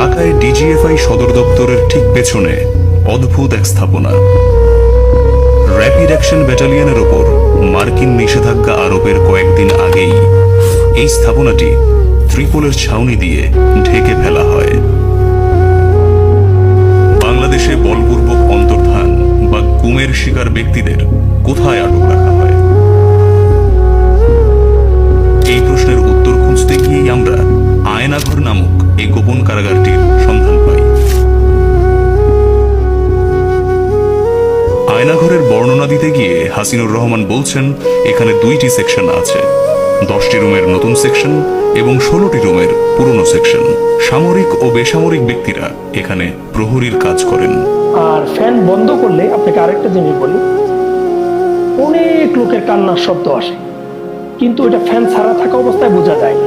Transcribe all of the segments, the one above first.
ঢাকায় ডিজিএফআই সদর দপ্তরের ঠিক পেছনে অদ্ভুত এক স্থাপনা। র্যাপিড অ্যাকশন ব্যাটালিয়নের ওপর মার্কিন নিষেধাজ্ঞা আরোপের কয়েকদিন আগেই এই স্থাপনাটি ত্রিপলের ছাউনি দিয়ে ঢেকে ফেলা হয়। বাংলাদেশে বলপূর্বক অন্তর্ধান বা গুমের শিকার ব্যক্তিদের কোথায় আটক রাখা হয়? এই প্রশ্নের উত্তর খুঁজতে গিয়েই আমরা আয়নাঘর নামক এই গোপন কারাগারটির সন্ধান পাই। আয়নাঘরের বর্ণনা দিতে গিয়ে হাসিনুর রহমান বলছেন, এখানে 2টি সেকশন আছে, 10টি রুমের নতুন সেকশন এবং 16টি রুমের পুরনো সেকশন। সামরিক ও বেসামরিক ব্যক্তিরা এখানে প্রহরীর কাজ করেন। আর ফ্যান বন্ধ করলে আপনাকে আরেকটা জিনিস বলি, অনেক লোকের কান্নার শব্দ আসে, কিন্তু এটা ফ্যান ছাড়া থাকা অবস্থায় বোঝা যায় না।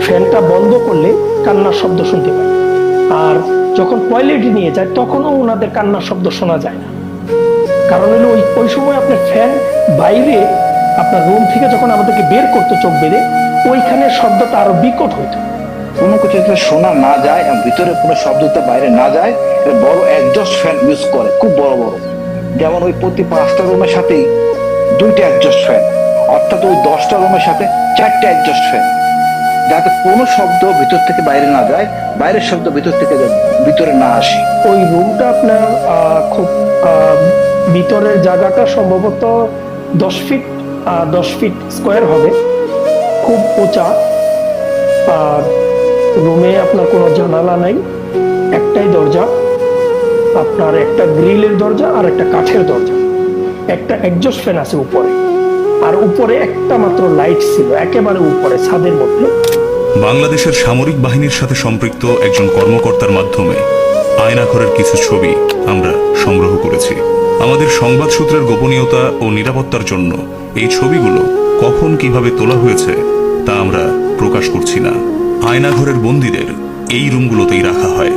ফ্যানটা বন্ধ করলে কান্নার শব্দ শুনতে পাই। আর যখন টয়লেটে নিয়ে যায় তখনও ওনাদের কান্নার শব্দ শোনা যায় না। কারণ হলো ওই সময় আপনার ফ্যান বাইরে আপনার রুম থেকে যখন আমাদেরকে বের করতো চোখ বেঁধে, ওইখানে শব্দটা আরো বিকট হইতো। কোনো কিছু যাতে শোনা না যায় এবং ভিতরে কোনো শব্দটা বাইরে না যায়, বড় অ্যাডজাস্ট ফ্যান ইউজ করে, খুব বড় বড়। যেমন ওই প্রতি 5টা রুমের সাথেই 2টা অ্যাডজাস্ট ফ্যান, অর্থাৎ ওই 10টা রুমের সাথে 4টা অ্যাডজাস্ট ফ্যান, যাতে কোনো শব্দ ভিতর থেকে বাইরে না যায়, বাইরের শব্দ ভিতর থেকে ভিতরে না আসে। ওই রুমটা আপনার খুব ভিতরের জায়গাটা সম্ভবত 10 ফিট স্কোয়ার হবে, খুব উঁচা। আর রুমে আপনার কোনো জানালা নাই, একটাই দরজা, আপনার একটা গ্রিলের দরজা আর একটা কাঠের দরজা। একটা এক্সজস্ট ফ্যান আছে উপরে, আর উপরে একটা মাত্র লাইট ছিল একেবারে উপরে ছাদের মধ্যে। বাংলাদেশের সামরিক বাহিনীর সাথে সম্পৃক্ত একজন কর্মকর্তার মাধ্যমে আয়নাঘরের কিছু ছবি আমরা সংগ্রহ করেছি। আমাদের সংবাদ সূত্রের গোপনীয়তা ও নিরাপত্তার জন্য এই ছবিগুলো কখন কিভাবে তোলা হয়েছে তা আমরা প্রকাশ করছি না। আয়নাঘরের বন্দীদের এই রুমগুলোতেই রাখা হয়।